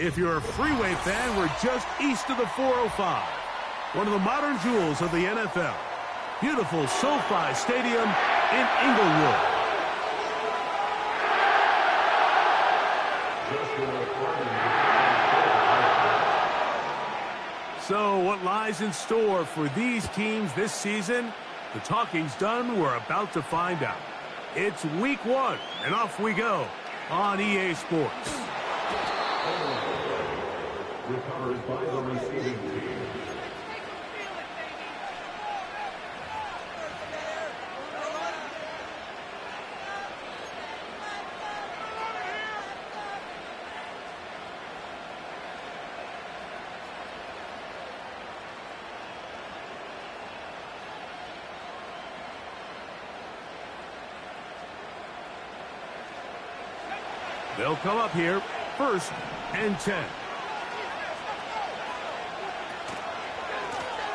If you're a freeway fan, we're just east of the 405. One of the modern jewels of the NFL. Beautiful SoFi Stadium in Inglewood. So what lies in store for these teams this season? The talking's done. We're about to find out. It's week 1, and off we go on EA Sports. Recovered by the receiving team. They'll come up here, 1st and 10.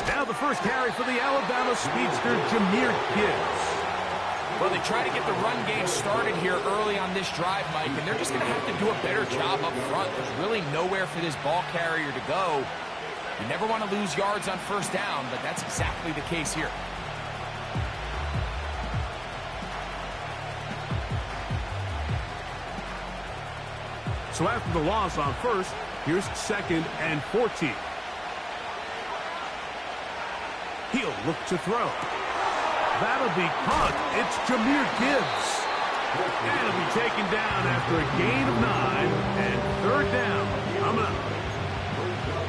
Now the first carry for the Alabama speedster, Jahmyr Gibbs. Well, they try to get the run game started here early on this drive, Mike, and they're just going to have to do a better job up front. There's really nowhere for this ball carrier to go. You never want to lose yards on 1st down, but that's exactly the case here. So after the loss on 1st, here's 2nd and 14. He'll look to throw. That'll be caught. It's Jahmyr Gibbs. And he'll be taken down after a gain of 9 and 3rd down. Coming up.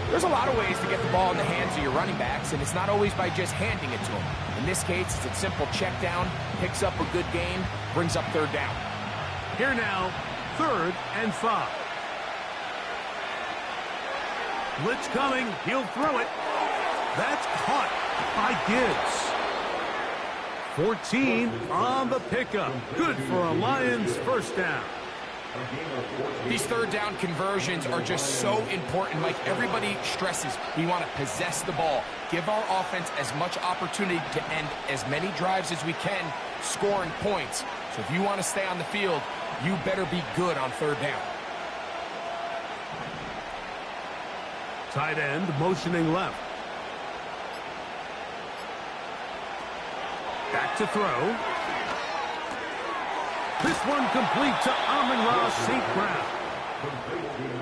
There's a lot of ways to get the ball in the hands of your running backs, and it's not always by just handing it to them. In this case, it's a simple check down, picks up a good gain, brings up 3rd down. Here now, 3rd and 5. Blitz coming. He'll throw it. That's caught by Gibbs. 14 on the pickup. Good for a Lions 1st down. These 3rd down conversions are just so important. Like everybody stresses, we want to possess the ball. Give our offense as much opportunity to end as many drives as we can, scoring points. So if you want to stay on the field, you better be good on 3rd down. Tight end motioning left. Back to throw. This one complete to Amon-Ra St. Brown.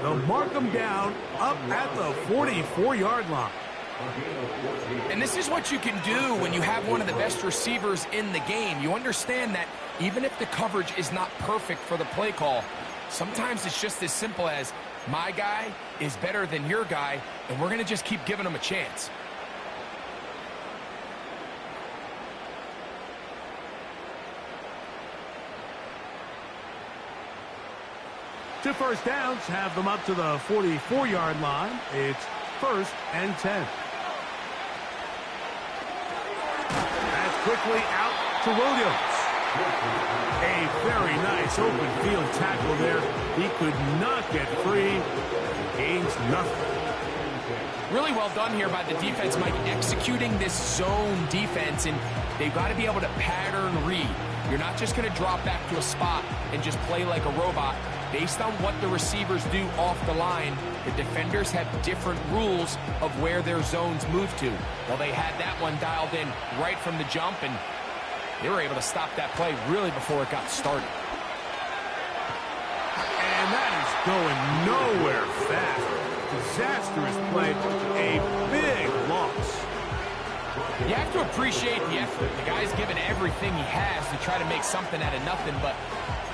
They'll mark him down up at the 44-yard line. And this is what you can do when you have one of the best receivers in the game. You understand that even if the coverage is not perfect for the play call, sometimes it's just as simple as my guy is better than your guy, and we're going to just keep giving him a chance. Two 1st downs have them up to the 44-yard line. It's 1st and 10. That's quickly out to Williams. A very nice open field tackle there. He could not get free. Gains nothing. Really well done here by the defense, Mike, executing this zone defense, and they've got to be able to pattern read. You're not just going to drop back to a spot and just play like a robot. Based on what the receivers do off the line, the defenders have different rules of where their zones move to. Well, they had that one dialed in right from the jump, and they were able to stop that play really before it got started. And that is going nowhere fast. Disastrous play. A big loss. You have to appreciate the effort. The guy's given everything he has to try to make something out of nothing, but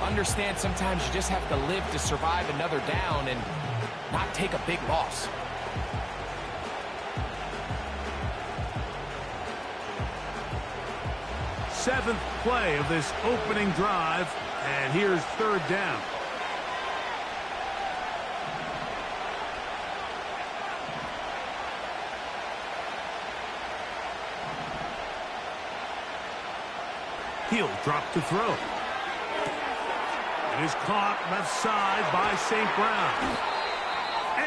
understand sometimes you just have to live to survive another down and not take a big loss. Seventh play of this opening drive, and here's 3rd down. He'll drop to throw. It is caught left side by St. Brown.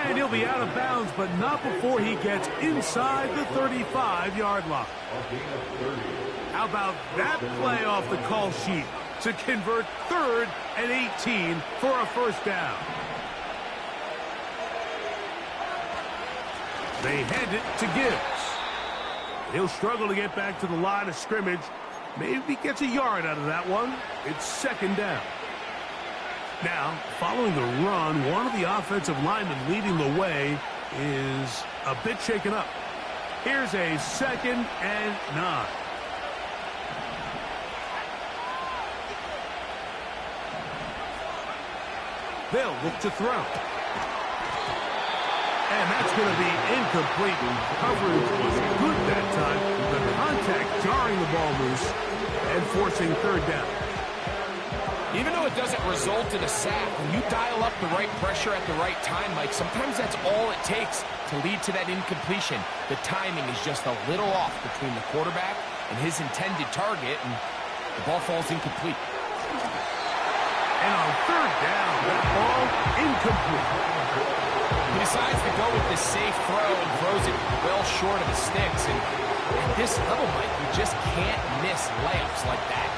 And he'll be out of bounds, but not before he gets inside the 35-yard line. How about that play off the call sheet to convert 3rd and 18 for a 1st down? They hand it to Gibbs. He'll struggle to get back to the line of scrimmage. Maybe gets a yard out of that one. It's second down. Now, following the run, one of the offensive linemen leading the way is a bit shaken up. Here's a 2nd and 9. They'll look to throw. And that's going to be incomplete. Coverage was good that time. The contact jarring the ball loose and forcing third down. Even though it doesn't result in a sack, when you dial up the right pressure at the right time, Mike, sometimes that's all it takes to lead to that incompletion. The timing is just a little off between the quarterback and his intended target, and the ball falls incomplete. And on third down, that ball incomplete. He decides to go with this safe throw and throws it well short of the sticks. And at this level, Mike, you just can't miss layups like that.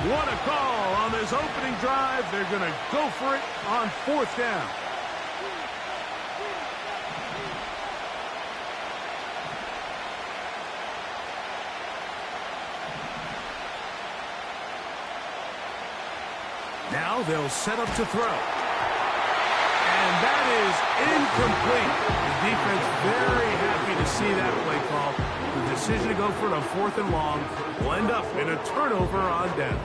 What a call on this opening drive. They're going to go for it on 4th down. Now they'll set up to throw. And that is incomplete. The defense very happy to see that play call. The decision to go for it on 4th and long will end up in a turnover on down.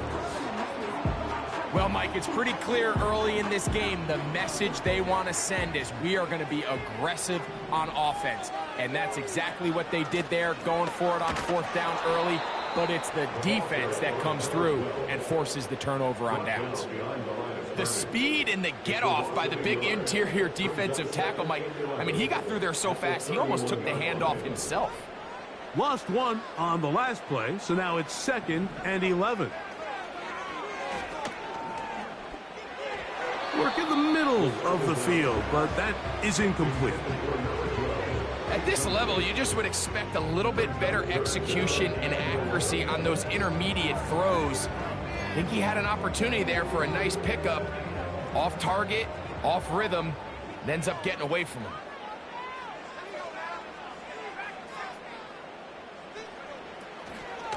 Well, Mike, it's pretty clear early in this game the message they want to send is we are going to be aggressive on offense. And that's exactly what they did there, going for it on 4th down early. But it's the defense that comes through and forces the turnover on downs. The speed and the get-off by the big interior defensive tackle, Mike, I mean, he got through there so fast, he almost took the handoff himself. Lost one on the last play, so now it's 2nd and 11. Work in the middle of the field, but that is incomplete. At this level, you just would expect a little bit better execution and accuracy on those intermediate throws. I think he had an opportunity there for a nice pickup. Off target, off rhythm, and ends up getting away from him.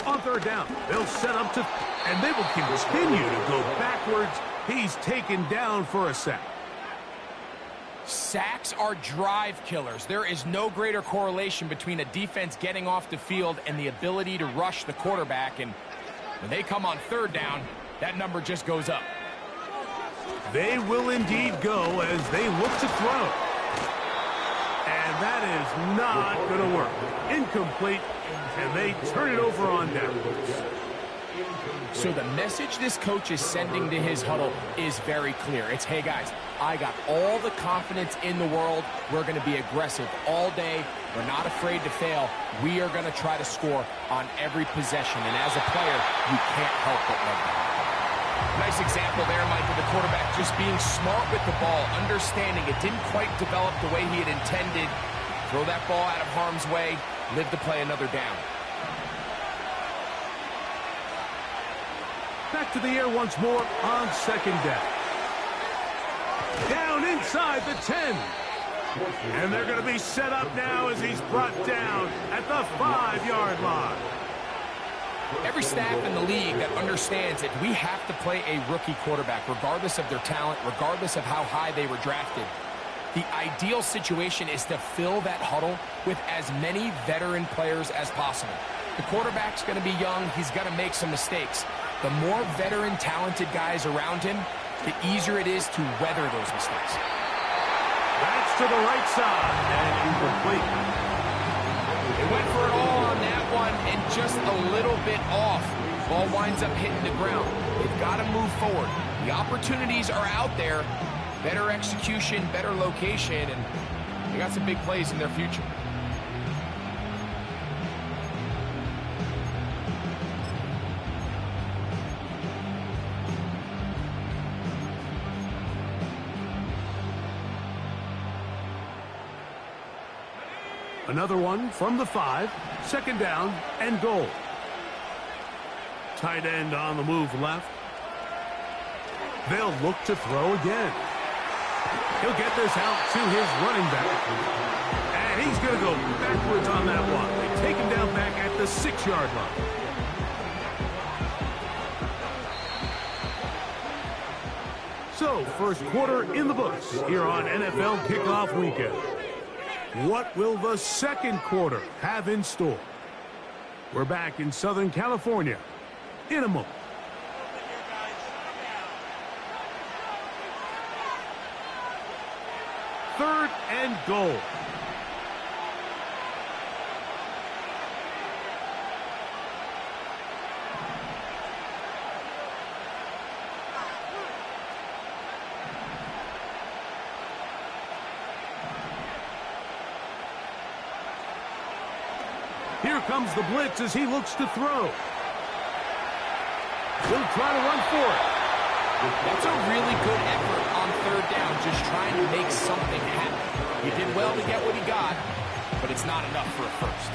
On 3rd down, they'll set up to, and they will continue to go backwards. He's taken down for a sack. Sacks are drive killers. There is no greater correlation between a defense getting off the field and the ability to rush the quarterback. And when they come on 3rd down, that number just goes up. They will indeed go as they look to throw. And that is not going to work. Incomplete, and they turn it over on down. So the message this coach is sending to his huddle is very clear. It's, hey, guys, I got all the confidence in the world. We're going to be aggressive all day. We're not afraid to fail. We are going to try to score on every possession. And as a player, you can't help but love that. Nice example there, Mike, of the quarterback just being smart with the ball, understanding it didn't quite develop the way he had intended. Throw that ball out of harm's way, live to play another down. Back to the air once more on 2nd down. Down inside the 10. And they're going to be set up now as he's brought down at the 5-yard line. Every staff in the league that understands that we have to play a rookie quarterback, regardless of their talent, regardless of how high they were drafted. The ideal situation is to fill that huddle with as many veteran players as possible. The quarterback's going to be young. He's going to make some mistakes. The more veteran, talented guys around him, the easier it is to weather those mistakes. That's to the right side and incomplete. They went for it all on that one and just a little bit off. Ball winds up hitting the ground. They've got to move forward. The opportunities are out there. Better execution, better location, and they got some big plays in their future. Another one from the 5, 2nd down and goal. Tight end on the move left. They'll look to throw again. He'll get this out to his running back. And he's going to go backwards on that one. They take him down back at the 6-yard line. So, first quarter in the books here on NFL Kickoff Weekend. What will the second quarter have in store? We're back in Southern California in a moment. Third and goal. Here comes the blitz as he looks to throw. He'll try to run for it. That's a really good effort on third down, just trying to make something happen. He did well to get what he got, but it's not enough for a first.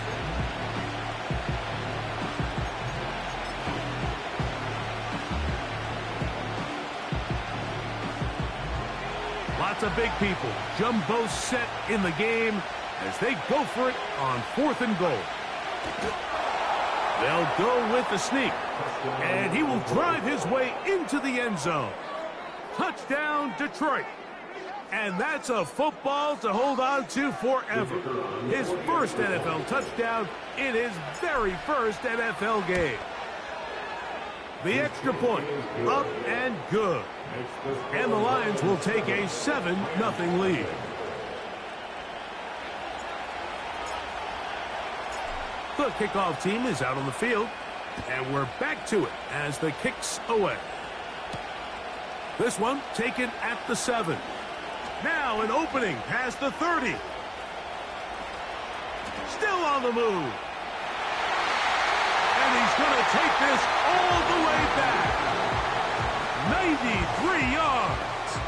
Lots of big people. Jumbo set in the game as they go for it on 4th and goal. They'll go with the sneak, and he will drive his way into the end zone. Touchdown, Detroit. And that's a football to hold on to forever. His first NFL touchdown in his very first NFL game. The extra point, up and good. And the Lions will take a 7-0 lead. The kickoff team is out on the field, and we're back to it as the kick's away. This one taken at the 7. Now an opening past the 30. Still on the move. And he's going to take this all the way back. 93 yards.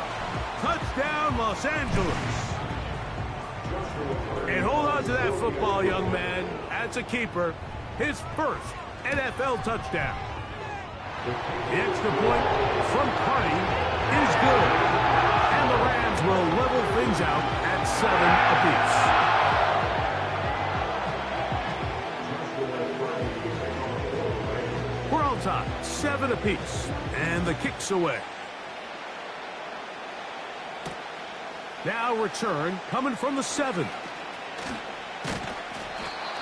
Touchdown, Los Angeles. And hold on to that football, young man. That's a keeper. His first NFL touchdown. The extra point from Carney is good. And the Rams will level things out at 7 apiece. We're on top, 7 apiece. And the kick's away. Now return coming from the 7.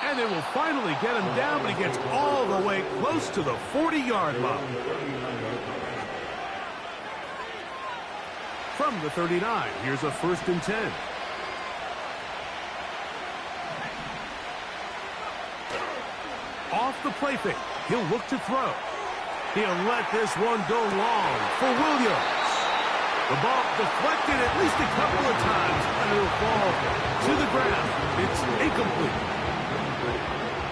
And they will finally get him down, but he gets all the way close to the 40-yard line. From the 39, here's a 1st and 10. Off the play fake, he'll look to throw. He'll let this one go long for Williams. The ball deflected at least a couple of times, and it'll fall to the ground. It's incomplete.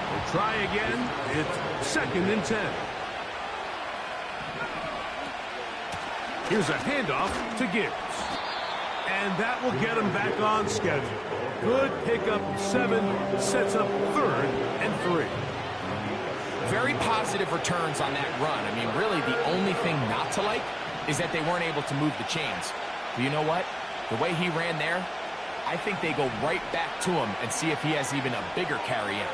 We'll try again. It's 2nd and 10. Here's a handoff to Gibbs. And that will get him back on schedule. Good pickup of 7, sets up 3rd and 3. Very positive returns on that run. I mean, really, the only thing not to like is that they weren't able to move the chains. But you know what? The way he ran there, I think they go right back to him and see if he has even a bigger carry in.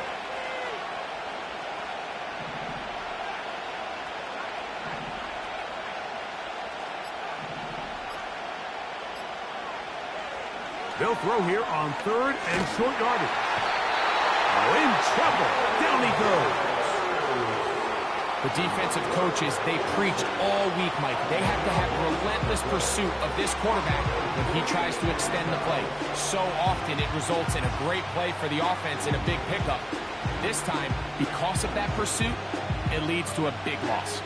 They'll throw here on 3rd and short yardage. Oh, in trouble. Down he goes. The defensive coaches, they preached all week, Mike. They have to have relentless pursuit of this quarterback when he tries to extend the play. So often it results in a great play for the offense and a big pickup. This time, because of that pursuit, it leads to a big loss.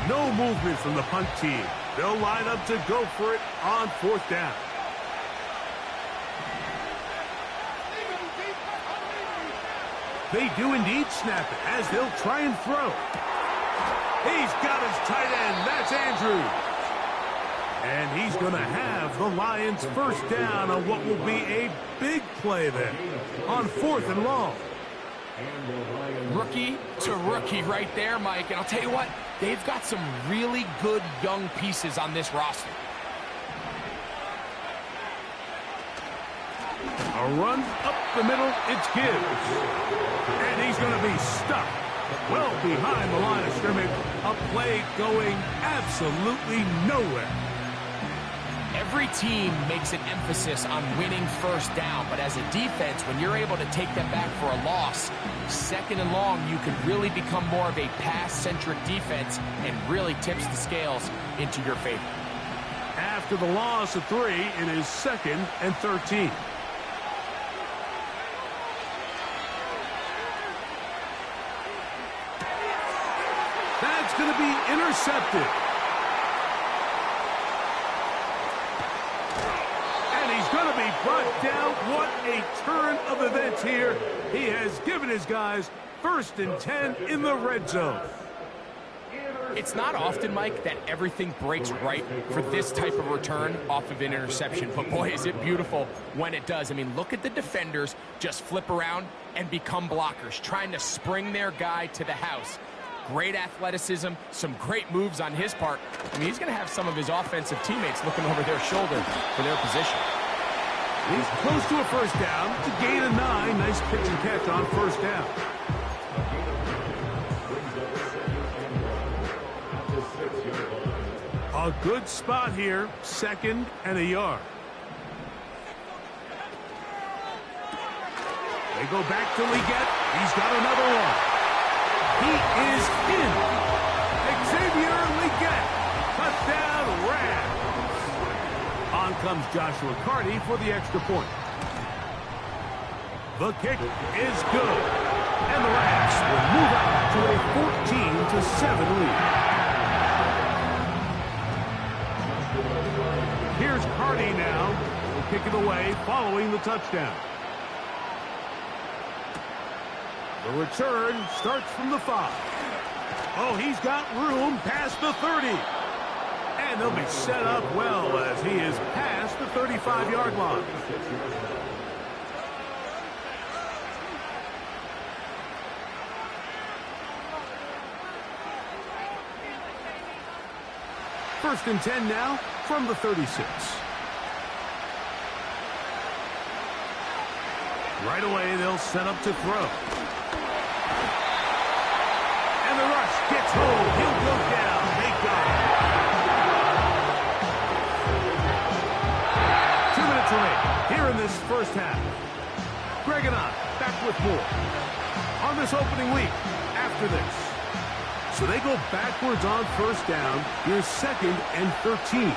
No movement from the punt team. They'll line up to go for it on 4th down. They do indeed snap it as they'll try and throw. He's got his tight end. That's Andrews. And he's going to have the Lions first down on what will be a big play there on 4th and long. Rookie to rookie right there, Mike. And I'll tell you what, they've got some really good young pieces on this roster. A run up the middle, it's Gibbs. And he's going to be stuck well behind the line of scrimmage. A play going absolutely nowhere. Every team makes an emphasis on winning first down, but as a defense, when you're able to take them back for a loss, second and long, you can really become more of a pass-centric defense and really tips the scales into your favor. After the loss of 3, it is 2nd and 13. That's going to be intercepted. And he's going to be brought down. What a turn of events here. He has given his guys 1st and 10 in the red zone. It's not often, Mike, that everything breaks right for this type of return off of an interception. But, boy, is it beautiful when it does. I mean, look at the defenders just flip around and become blockers, trying to spring their guy to the house. Great athleticism, some great moves on his part. I mean, he's going to have some of his offensive teammates looking over their shoulder for their position. He's close to a first down. It's a gain of 9. Nice pitch and catch on first down. A good spot here, 2nd and a yard. They go back to Leggett. He's got another one. He is in. Xavier Leggett. Touchdown, Rams. On comes Joshua Carty for the extra point. The kick is good. And the Rams will move out to a 14-7 lead. Here's Carty now. He'll kick it away following the touchdown. The return starts from the 5. Oh, he's got room past the 30. And they'll be set up well as he is past the 35-yard line. First and 10 now from the 36. Right away, they'll set up to throw. And the rush gets home. He'll go down. They got him. 2 minutes remaining here in this first half. Greg and I back with more on this opening week after this. So they go backwards on first down. Here's 2nd and 13.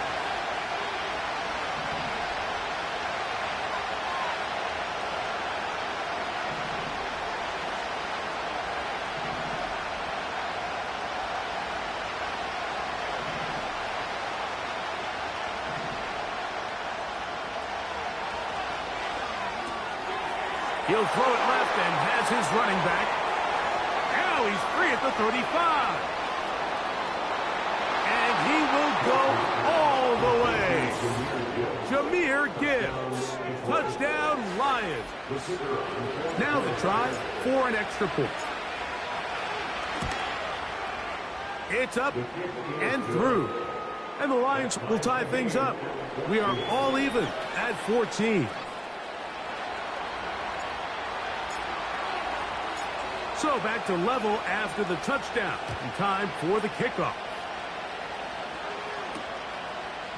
He'll throw it left and has his running back. Now he's free at the 35. And he will go all the way. Jahmyr Gibbs. Touchdown, Lions. Now the try for an extra point. It's up and through. And the Lions will tie things up. We are all even at 14. So back to level after the touchdown. And time for the kickoff.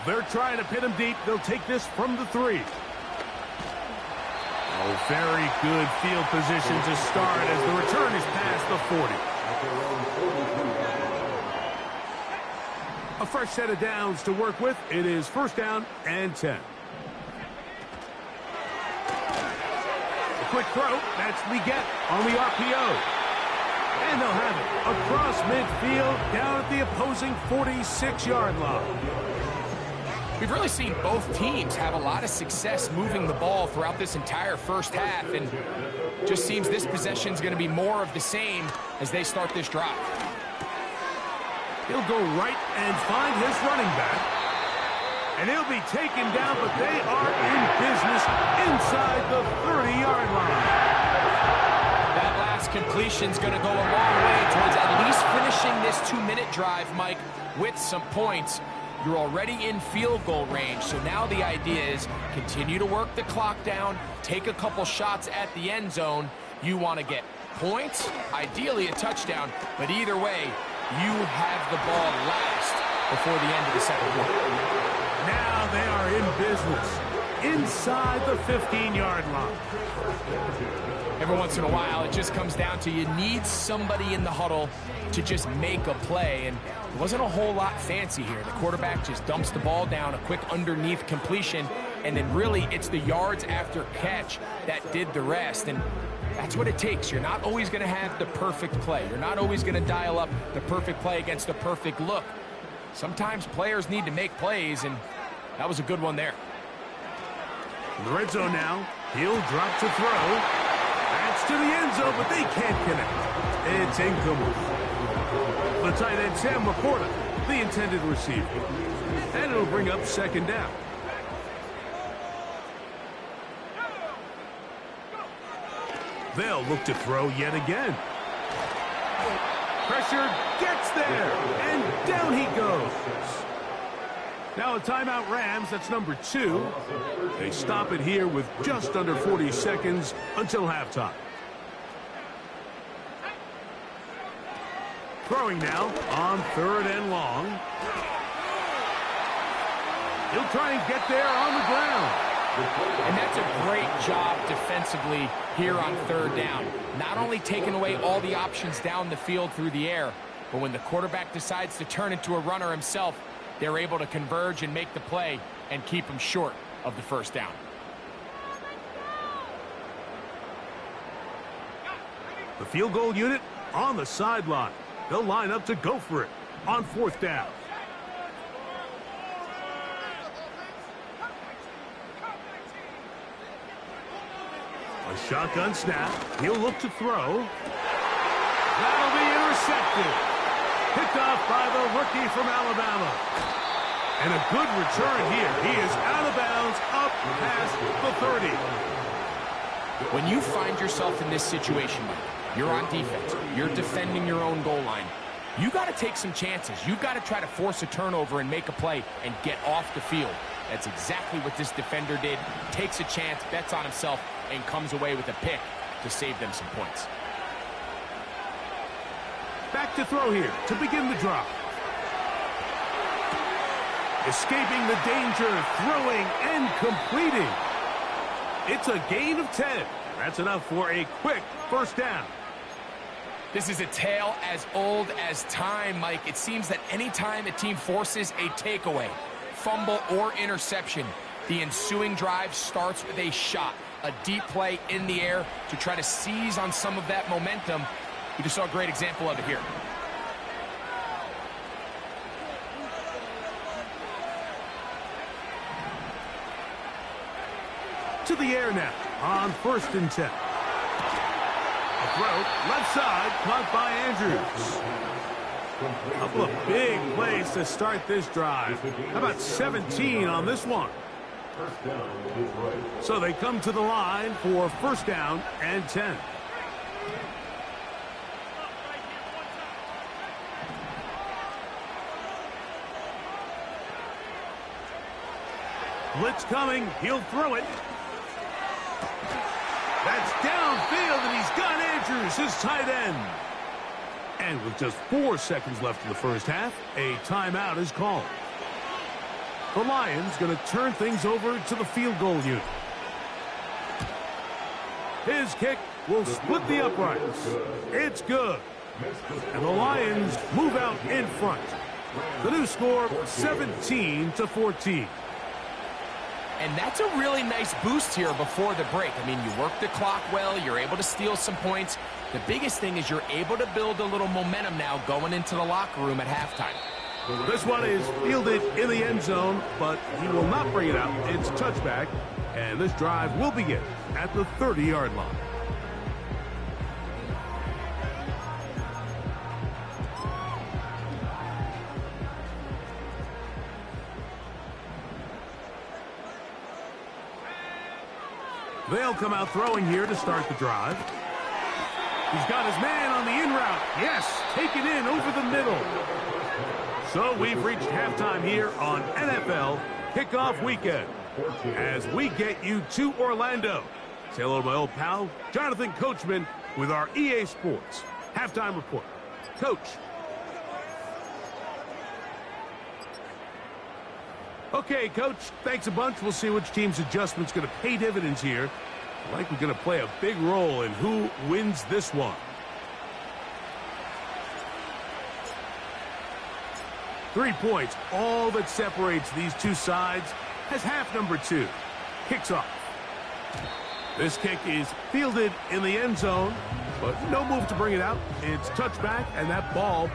They're trying to pin him deep. They'll take this from the 3. Oh, very good field position to start as the return is past the 40. A fresh set of downs to work with. It is first down and 10. A quick throw. That's Leggett on the RPO. And they'll have it across midfield down at the opposing 46-yard line. We've really seen both teams have a lot of success moving the ball throughout this entire first half, and just seems this possession is going to be more of the same as they start this drive. He'll go right and find his running back, and he'll be taken down, but they are in business inside the 30-yard line. That last completion's going to go a long way towards at least finishing this 2-minute drive, Mike, with some points. You're already in field goal range, so now the idea is continue to work the clock down, take a couple shots at the end zone. You want to get points, ideally a touchdown, but either way, you have the ball last before the end of the second quarter. Now they are in business inside the 15-yard line. Every once in a while, it just comes down to you need somebody in the huddle to just make a play, and it wasn't a whole lot fancy here. The quarterback just dumps the ball down, a quick underneath completion, and then really it's the yards after catch that did the rest, and that's what it takes. You're not always going to have the perfect play. You're not always going to dial up the perfect play against the perfect look. Sometimes players need to make plays, and that was a good one there. In the red zone now, he'll drop to throw. That's to the end zone, but they can't connect. It's incomplete. The tight end, Sam Laporta, the intended receiver. And it'll bring up second down. They'll look to throw yet again. Pressure gets there, and down he goes. Now a timeout Rams, that's number 2. They stop it here with just under 40 seconds until halftime. Throwing now on 3rd and long. He'll try and get there on the ground. And that's a great job defensively here on 3rd down. Not only taking away all the options down the field through the air, but when the quarterback decides to turn into a runner himself, they're able to converge and make the play and keep him short of the first down. The field goal unit on the sideline. They'll line up to go for it on 4th down. A shotgun snap. He'll look to throw. That'll be intercepted. Picked off by the rookie from Alabama. And a good return here. He is out of bounds up past the 30. When you find yourself in this situation, Mike, you're on defense, you're defending your own goal line, you got to take some chances. You got to try to force a turnover and make a play and get off the field. That's exactly what this defender did. Takes a chance, bets on himself, and comes away with a pick to save them some points. Back to throw here to begin the drive. Escaping the danger, throwing and completing. It's a gain of 10. That's enough for a quick first down. This is a tale as old as time, Mike. It seems that anytime a team forces a takeaway, fumble or interception, the ensuing drive starts with a shot, a deep play in the air to try to seize on some of that momentum. We just saw a great example of it here. To the air now on 1st and 10. A throw, left side, caught by Andrews. A couple of big plays to start this drive. How about 17 on this one? So they come to the line for 1st down and 10. Blitz coming, he'll throw it. That's downfield, and he's got Andrews, his tight end. And with just 4 seconds left in the first half, a timeout is called. The Lions going to turn things over to the field goal unit. His kick will split the uprights. It's good. And the Lions move out in front. The new score, 17-14. And that's a really nice boost here before the break. I mean, you work the clock well, you're able to steal some points. The biggest thing is you're able to build a little momentum now going into the locker room at halftime. This one is fielded in the end zone, but he will not bring it out. It's touchback, and this drive will begin at the 30-yard line. They'll come out throwing here to start the drive. He's got his man on the in route. Yes, take it in over the middle. So we've reached halftime here on NFL Kickoff Weekend as we get you to Orlando. Say hello to my old pal, Jonathan Coachman, with our EA Sports Halftime Report. Coach. Okay, Coach, thanks a bunch. We'll see which team's adjustment's going to pay dividends here. Like we're going to play a big role in who wins this one. Three points, all that separates these two sides, as half number two kicks off. This kick is fielded in the end zone, but no move to bring it out. It's touchback, and that ball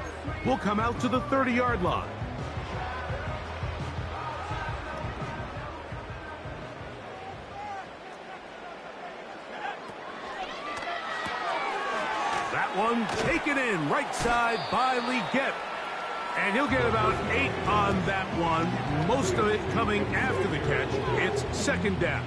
will come out to the 30-yard line. That one taken in right side by Leggett. And he'll get about 8 on that one, most of it coming after the catch. It's second down.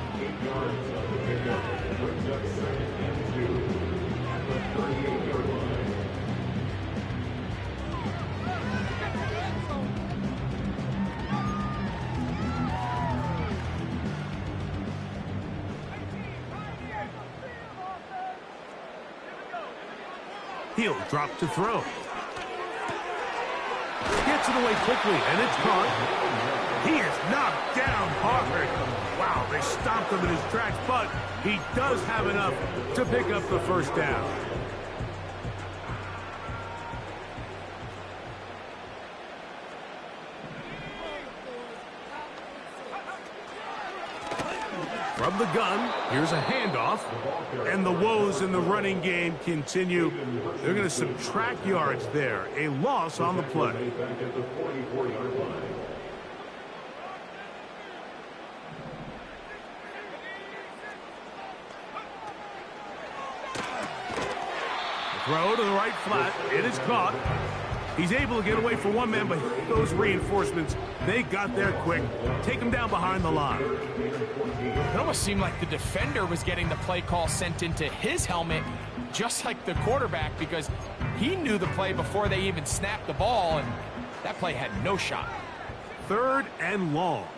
He'll drop to throw. Gets it away quickly, and it's caught. He is knocked down hard. Wow, they stopped him in his tracks, but he does have enough to pick up the first down. From the gun, here's a handoff, and the woes in the running game continue. They're going to subtract yards there. A loss on the play. Throw to the right flat. It is caught. He's able to get away for one man, but those reinforcements, they got there quick. Take him down behind the line. It almost seemed like the defender was getting the play call sent into his helmet, just like the quarterback, because he knew the play before they even snapped the ball, and that play had no shot. Third and long.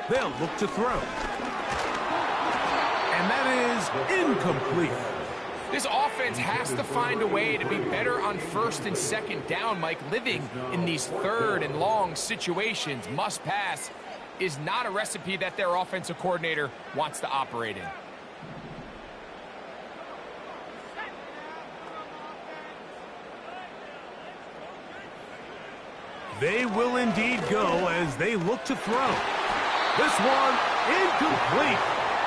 They'll look to throw. And that is incomplete. This offense has to find a way to be better on first and second down, Mike. Living in these third and long situations, must pass, is not a recipe that their offensive coordinator wants to operate in. They will indeed go as they look to throw. This one incomplete.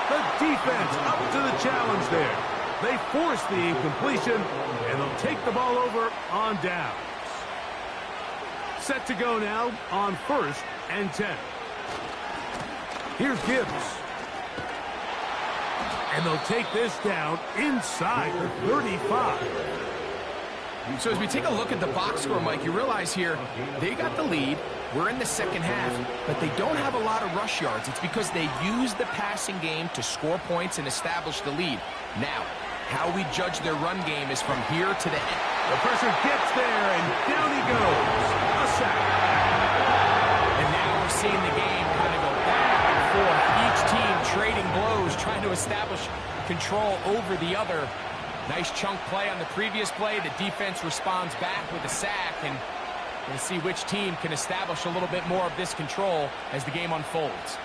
The defense up to the challenge there. They force the incompletion, and they'll take the ball over on downs. Set to go now on 1st and 10. Here's Gibbs. And they'll take this down inside the 35. So as we take a look at the box score, Mike, you realize here they got the lead. We're in the second half, but they don't have a lot of rush yards. It's because they use the passing game to score points and establish the lead. Now, how we judge their run game is from here to the end. The pressure gets there, and down he goes. A sack. And now we're seeing the game kind of go back and forth. Each team trading blows, trying to establish control over the other. Nice chunk play on the previous play. The defense responds back with a sack, and we'll see which team can establish a little bit more of this control as the game unfolds.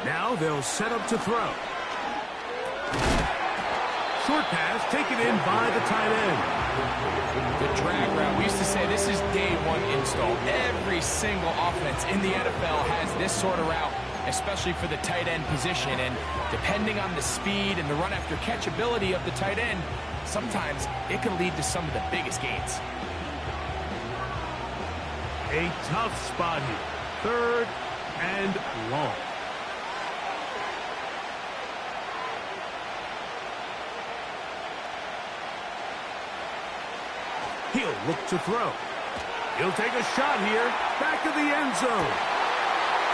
Now they'll set up to throw. Short pass taken in by the tight end. The drag route. We used to say this is day one install. Every single offense in the NFL has this sort of route, especially for the tight end position. And depending on the speed and the run after catch ability of the tight end, sometimes it can lead to some of the biggest gains. A tough spot here. 3rd and long. He'll look to throw. He'll take a shot here. Back of the end zone.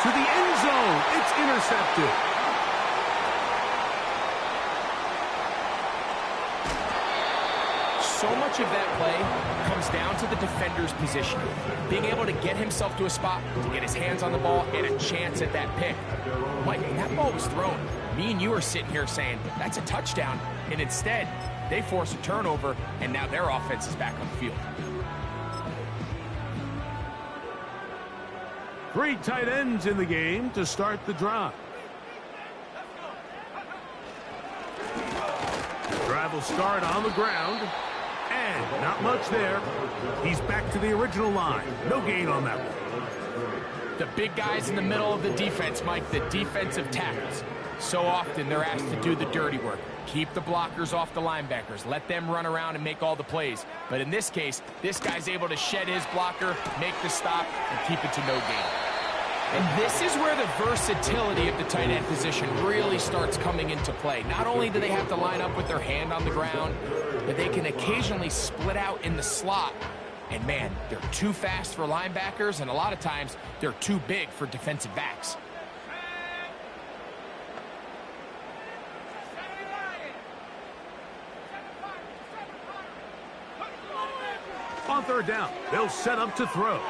To the end zone. It's intercepted. so much of that play comes down to the defender's position. Being able to get himself to a spot, to get his hands on the ball, and a chance at that pick. Mike, when that ball was thrown, me and you are sitting here saying, that's a touchdown. And instead, they force a turnover, and now their offense is back on the field. 3 tight ends in the game to start the drive. Drive will start on the ground. And not much there. He's back to the original line. No gain on that one. The big guys in the middle of the defense, Mike, the defensive tackles. So often they're asked to do the dirty work. Keep the blockers off the linebackers. Let them run around and make all the plays. But in this case, this guy's able to shed his blocker, make the stop, and keep it to no gain. And this is where the versatility of the tight end position really starts coming into play. Not only do they have to line up with their hand on the ground, but they can occasionally split out in the slot. And man, they're too fast for linebackers, and a lot of times they're too big for defensive backs. On third down, they'll set up to throw.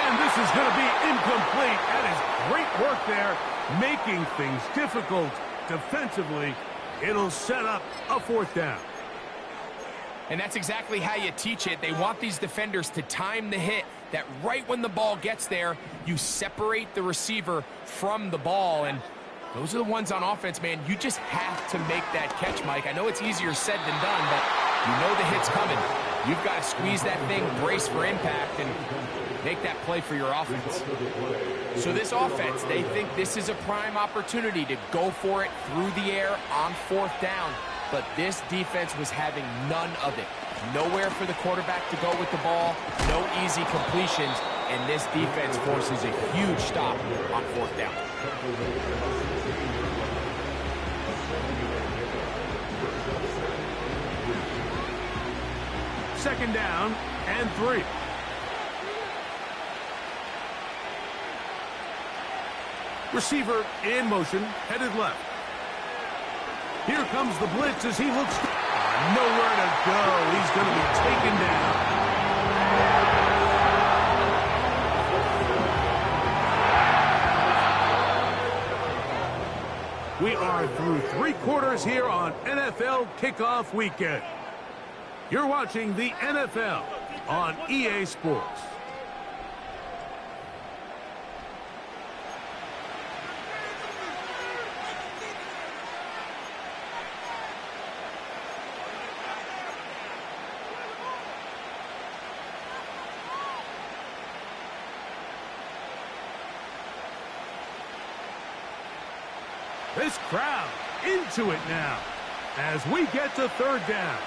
And this is going to be incomplete. That is great work there, making things difficult defensively. It'll set up a 4th down. And that's exactly how you teach it. They want these defenders to time the hit, that right when the ball gets there, you separate the receiver from the ball. And those are the ones on offense, man. You just have to make that catch, Mike. I know it's easier said than done, but you know the hit's coming. You've got to squeeze that thing, brace for impact, and make that play for your offense. So this offense, they think this is a prime opportunity to go for it through the air on 4th down. But this defense was having none of it. Nowhere for the quarterback to go with the ball, no easy completions, and this defense forces a huge stop on 4th down. Second down and 3. Receiver in motion, headed left. Here comes the blitz as he looks. Nowhere to go. He's going to be taken down. We are through 3 quarters here on NFL Kickoff Weekend. You're watching the NFL on EA Sports. This crowd into it now as we get to 3rd down.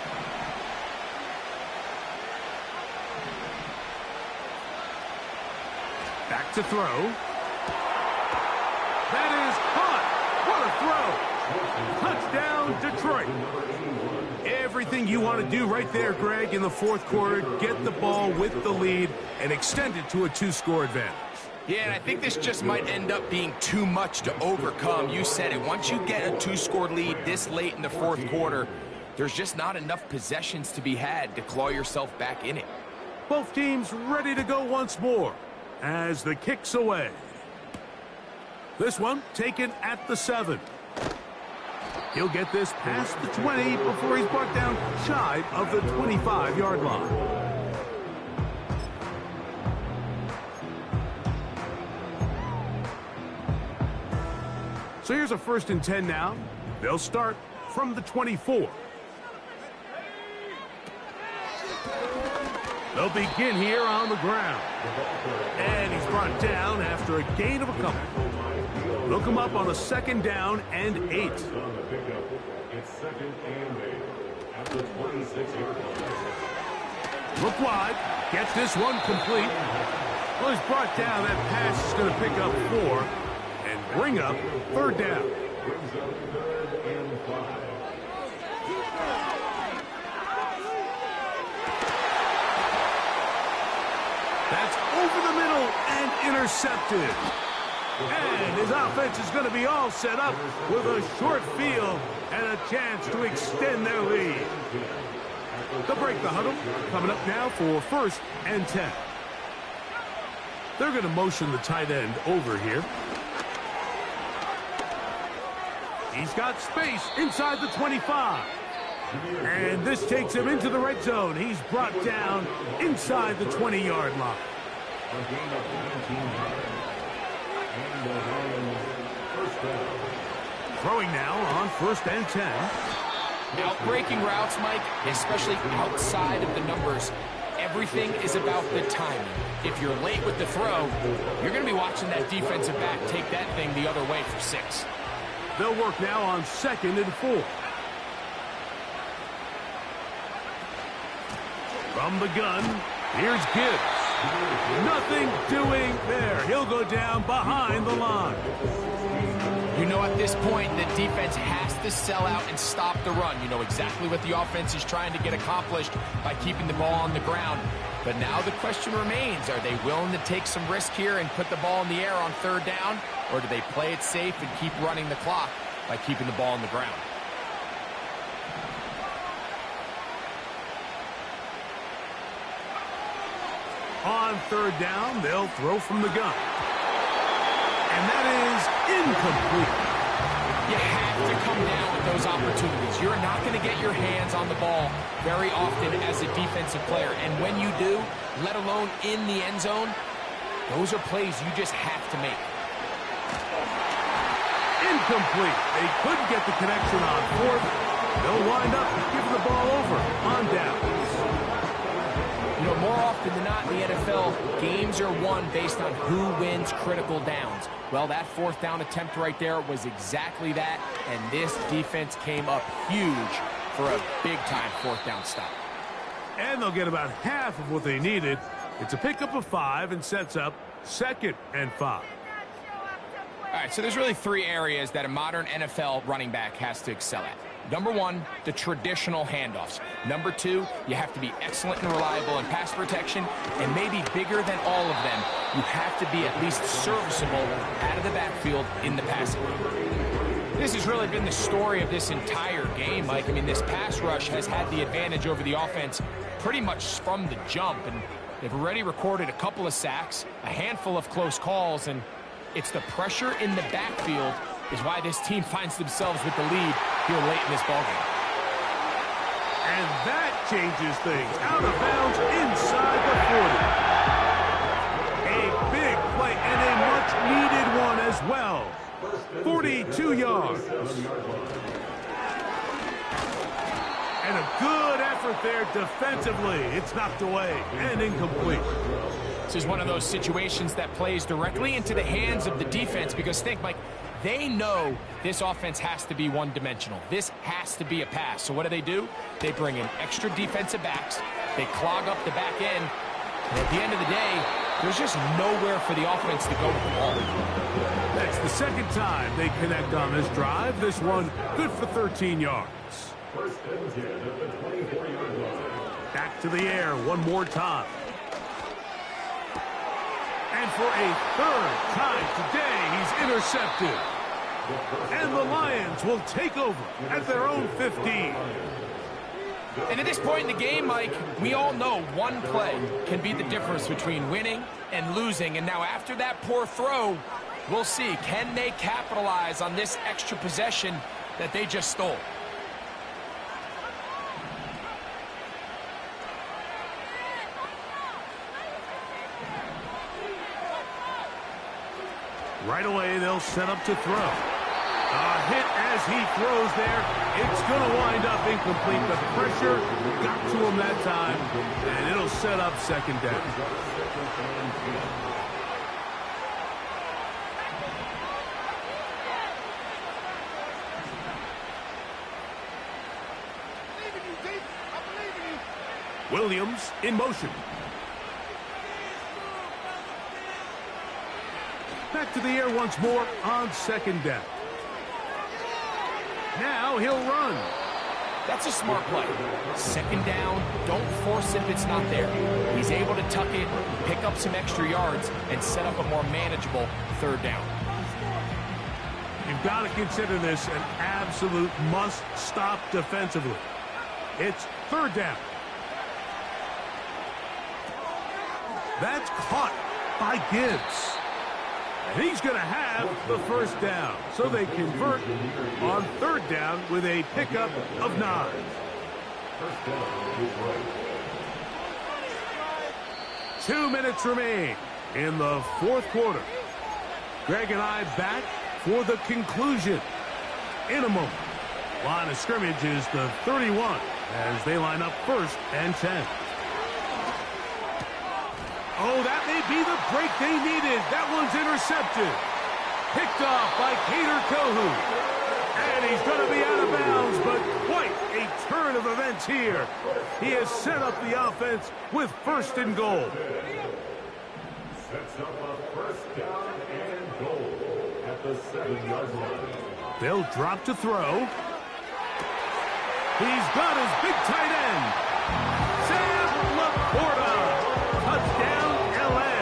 Back to throw. That is caught. What a throw. Touchdown, Detroit. Everything you want to do right there, Greg, in the 4th quarter. Get the ball with the lead and extend it to a 2-score advantage. Yeah, and I think this just might end up being too much to overcome. You said it. Once you get a 2-score lead this late in the 4th quarter, there's just not enough possessions to be had to claw yourself back in it. Both teams ready to go once more as the kick's away. This one taken at the 7. He'll get this past the 20 before he's brought down shy of the 25-yard line. So here's a 1st and 10 now. They'll start from the 24. They'll begin here on the ground. And he's brought down after a gain of a couple. They'll come up on a 2nd down and 8. It's 2nd and 8 at the 26-yard line. Look wide. Gets this one complete. Well, he's brought down. That pass is going to pick up 4 and bring up 3rd down. Brings up 3rd and 5. That's over the middle and intercepted. And his offense is going to be all set up with a short field and a chance to extend their lead. They'll break the huddle. Coming up now for 1st and 10. They're going to motion the tight end over here. He's got space inside the 25. And this takes him into the red zone. He's brought down inside the 20-yard line. Throwing now on 1st and 10. Outbreaking routes, Mike, especially outside of the numbers, everything is about the timing. If you're late with the throw, you're going to be watching that defensive back take that thing the other way for 6. They'll work now on 2nd and 4. From the gun, here's Gibbs. Nothing doing there. He'll go down behind the line. You know, at this point, the defense has to sell out and stop the run. You know exactly what the offense is trying to get accomplished by keeping the ball on the ground. But now the question remains, are they willing to take some risk here and put the ball in the air on 3rd down? Or do they play it safe and keep running the clock by keeping the ball on the ground? On 3rd down, they'll throw from the gun. And that is incomplete. You have to come down with those opportunities. You're not going to get your hands on the ball very often as a defensive player. And when you do, let alone in the end zone, those are plays you just have to make. Incomplete. They couldn't get the connection on 4th. They'll wind up giving the ball over on downs. You know, more often than not in the NFL, games are won based on who wins critical downs. Well, that 4th down attempt right there was exactly that, and this defense came up huge for a big-time 4th down stop. And they'll get about half of what they needed. It's a pickup of 5 and sets up 2nd and 5. All right, so there's really 3 areas that a modern NFL running back has to excel at. Number 1, the traditional handoffs. Number 2, you have to be excellent and reliable in pass protection. And maybe bigger than all of them, you have to be at least serviceable out of the backfield in the passing game. This has really been the story of this entire game, Mike. I mean, this pass rush has had the advantage over the offense pretty much from the jump. And they've already recorded a couple of sacks, a handful of close calls, and it's the pressure in the backfield is why this team finds themselves with the lead here late in this ballgame. And that changes things. Out of bounds inside the 40. A big play and a much-needed one as well. 42 yards. And a good effort there defensively. It's knocked away and incomplete. This is one of those situations that plays directly into the hands of the defense because think, Mike, they know this offense has to be one-dimensional. This has to be a pass. So what do? They bring in extra defensive backs. They clog up the back end. And at the end of the day, there's just nowhere for the offense to go with the ball. That's the 2nd time they connect on this drive. This one good for 13 yards. 1st and 10 at the 24-yard line. Back to the air one more time. And for a 3rd time today, he's intercepted. And the Lions will take over at their own 15. And at this point in the game, Mike, we all know one play can be the difference between winning and losing. And now after that poor throw, we'll see, can they capitalize on this extra possession that they just stole? Right away, they'll set up to throw. A hit as he throws there. It's going to wind up incomplete. The pressure got to him that time, and it'll set up 2nd down. Williams in motion. Back to the air once more on 2nd down. Now he'll run. That's a smart play. 2nd down, don't force if it's not there. He's able to tuck it, pick up some extra yards, and set up a more manageable 3rd down. got to consider this an absolute must-stop defensively. It's third down. That's caught by Gibbs. And he's going to have the first down. So they convert on third down with a pickup of 9. First down is right. 2 minutes remain in the fourth quarter. Greg and I back for the conclusion in a moment. Line of scrimmage is the 31 as they line up first and 10. Oh, that may be the break they needed. That one's intercepted. Picked off by Kader Kohu. And he's going to be out of bounds, but quite a turn of events here. He has set up the offense with first and goal. Sets up a first down and goal at the 7-yard line. They'll drop to throw. He's got his big tight end. Sam Laporta. Touchdown, L.A.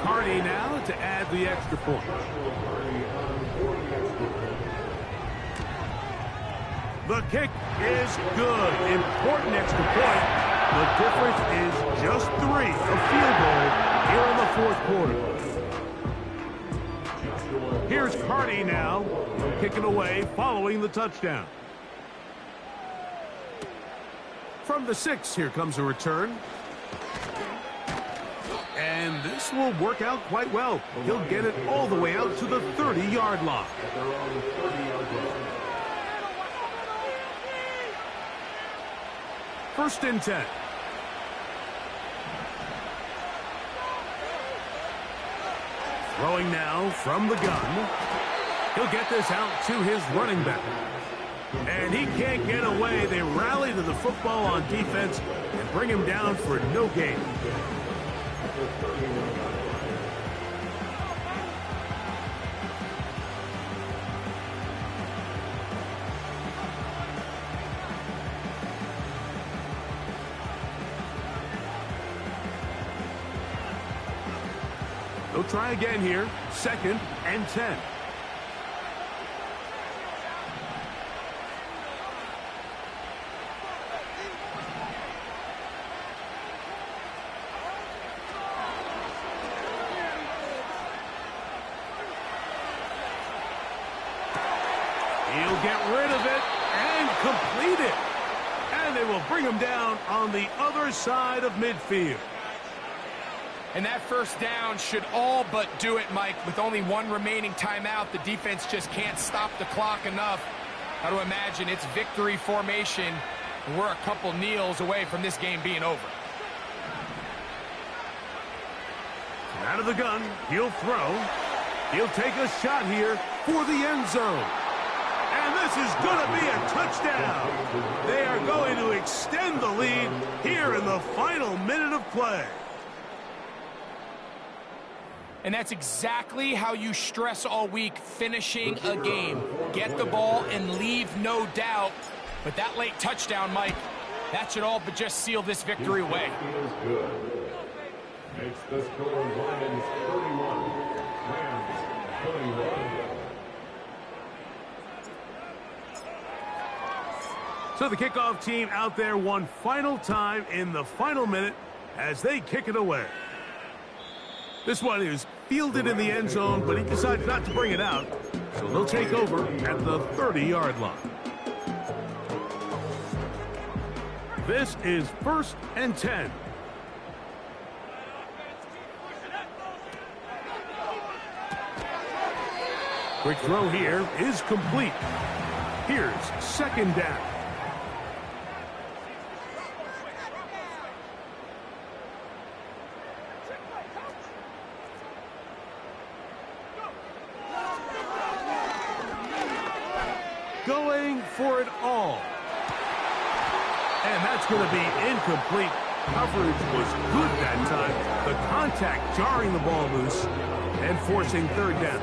Carney now to add the extra point. The kick is good. Important extra point. The difference is just 3, a field goal here in the fourth quarter. Here's Carney now, kicking away following the touchdown. From the 6, here comes a return. And this will work out quite well. He'll get it all the way out to the 30-yard line. First and 10. Throwing now from the gun. He'll get this out to his running back. And he can't get away. They rally to the football on defense and bring him down for no gain. They'll try again here. Second and 10. He'll get rid of it and complete it. And they will bring him down on the other side of midfield. And that first down should all but do it, Mike. With only 1 remaining timeout, the defense just can't stop the clock enough. How to imagine it's victory formation. And we're a couple kneels away from this game being over. Out of the gun, he'll throw. He'll take a shot here for the end zone. And this is going to be a touchdown. They are going to extend the lead here in the final minute of play. And that's exactly how you stress all week, finishing a game. Get the ball and leave no doubt. But that late touchdown, Mike, that should all but just seal this victory away. Makes the score Lions 31, Rams 21. So the kickoff team out there one final time in the final minute as they kick it away. This one is fielded in the end zone, but he decides not to bring it out. So they'll take over at the 30-yard line. This is first and 10. Quick throw here is complete. Here's second down. Going for it all. And that's going to be incomplete. Coverage was good that time. The contact jarring the ball loose and forcing third down.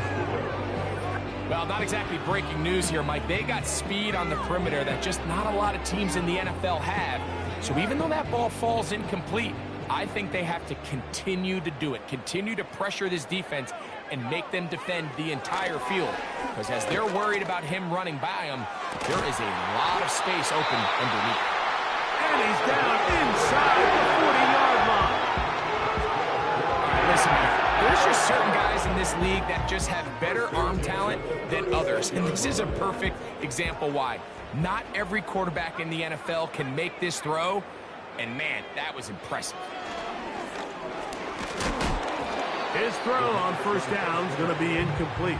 Well, not exactly breaking news here, Mike. They got speed on the perimeter that just not a lot of teams in the NFL have. So even though that ball falls incomplete, I think they have to continue to do it, continue to pressure this defense and make them defend the entire field. Because as they're worried about him running by them, there is a lot of space open underneath. And he's down inside the 40-yard line. All right, listen, there's just certain guys in this league that just have better arm talent than others. And this is a perfect example why. Not every quarterback in the NFL can make this throw. And, man, that was impressive. His throw on first down is going to be incomplete.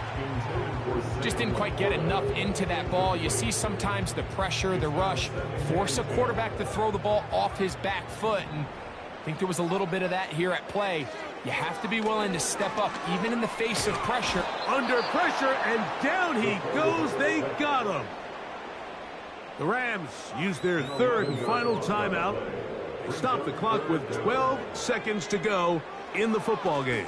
Just didn't quite get enough into that ball. You see sometimes the pressure, the rush, force a quarterback to throw the ball off his back foot. And I think there was a little bit of that here at play. You have to be willing to step up, even in the face of pressure. Under pressure, and down he goes. They got him. The Rams use their third and final timeout to stop the clock with 12 seconds to go in the football game.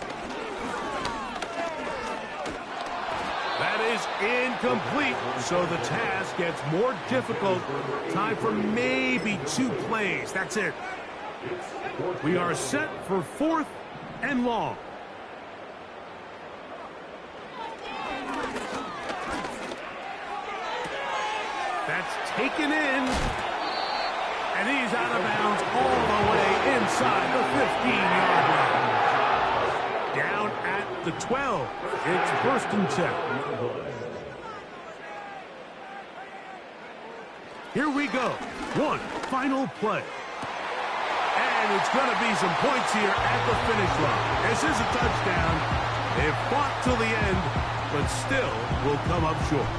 That is incomplete, so the task gets more difficult. Time for maybe 2 plays. That's it. We are set for 4th and long. That's taken in. And he's out of bounds all the way inside the 15-yard line. Down at the 12. It's 1st and 10. Here we go. One final play. And it's going to be some points here at the finish line. This is a touchdown. They've fought till the end, but still will come up short.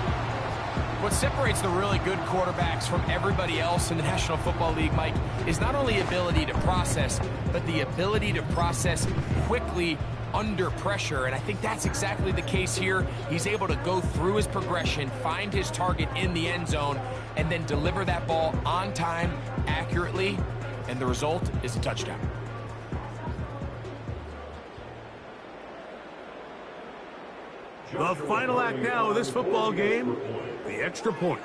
What separates the really good quarterbacks from everybody else in the National Football League, Mike, is not only ability to process, but the ability to process quickly under pressure. And I think that's exactly the case here. He's able to go through his progression, find his target in the end zone, and then deliver that ball on time, accurately, and the result is a touchdown. The final act now of this football game, the extra point.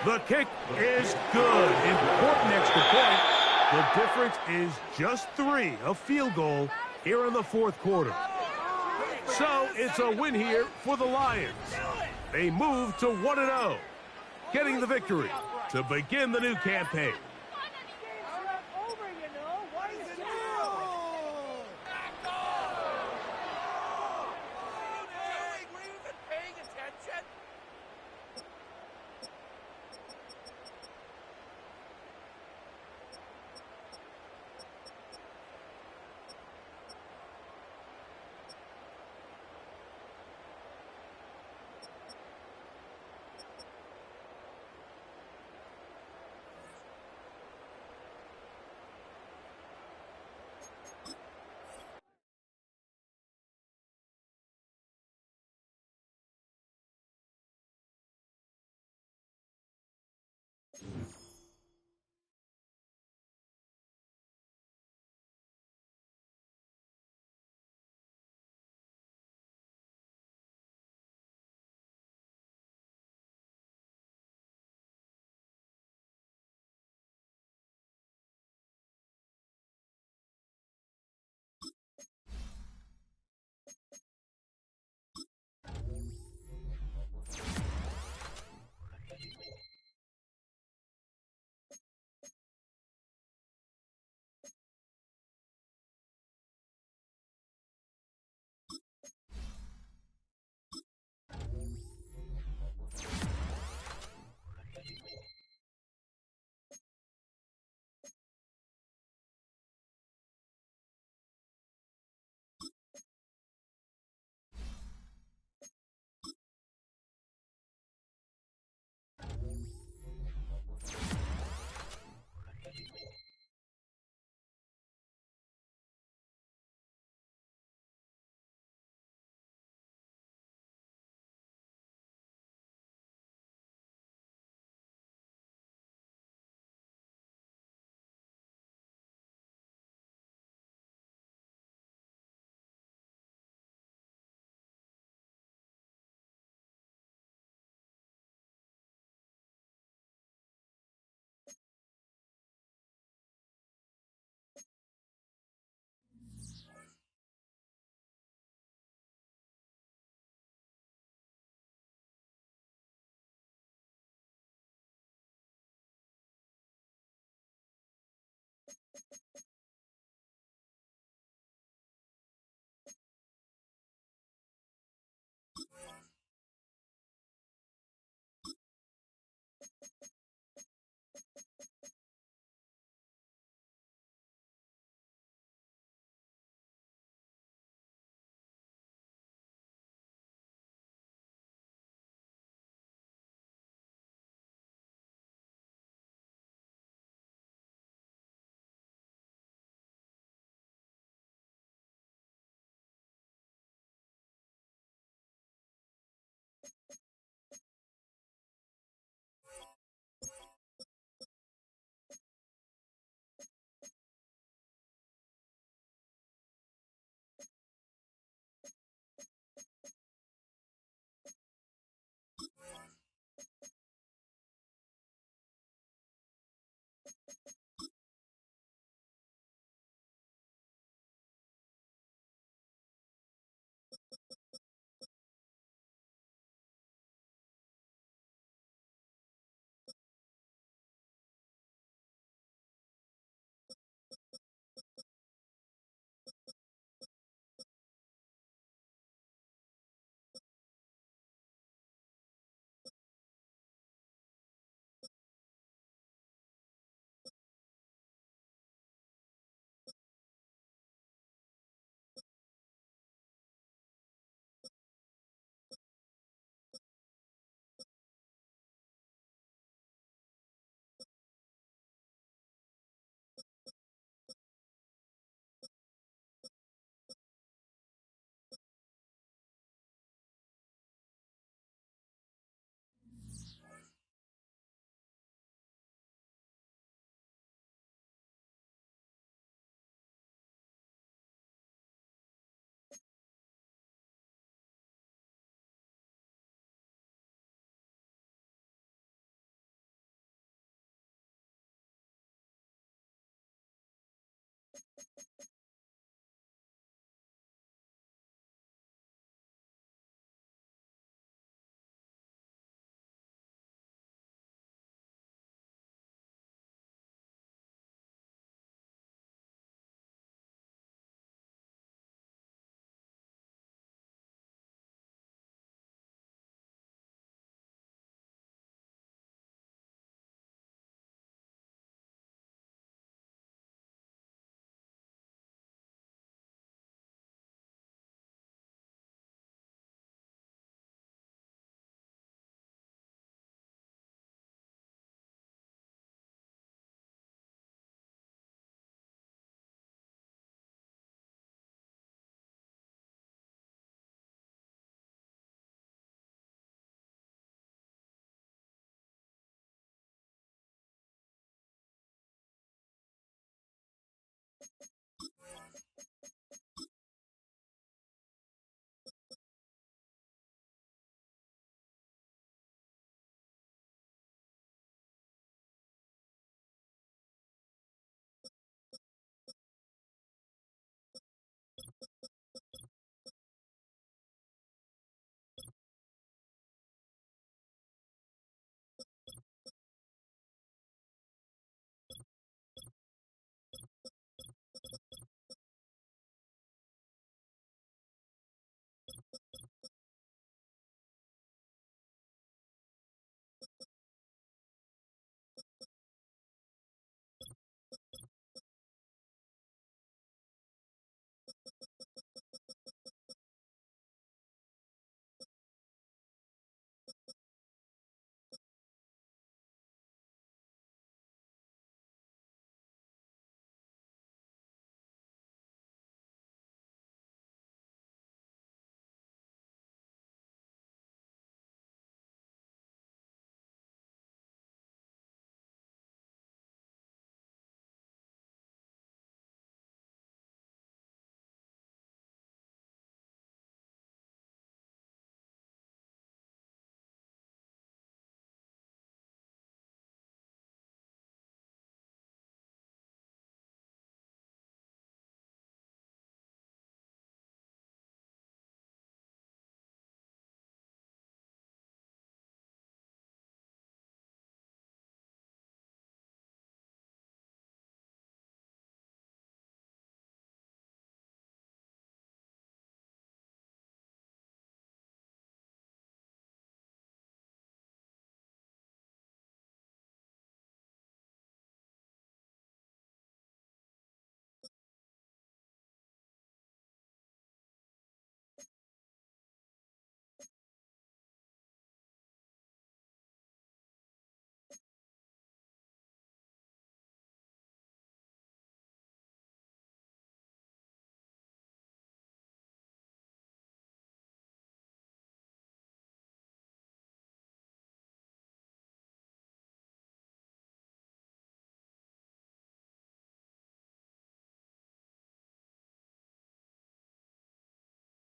The kick is good. Important extra point. The difference is just 3, a field goal here in the 4th quarter. So it's a win here for the Lions. They move to 1-0, getting the victory to begin the new campaign.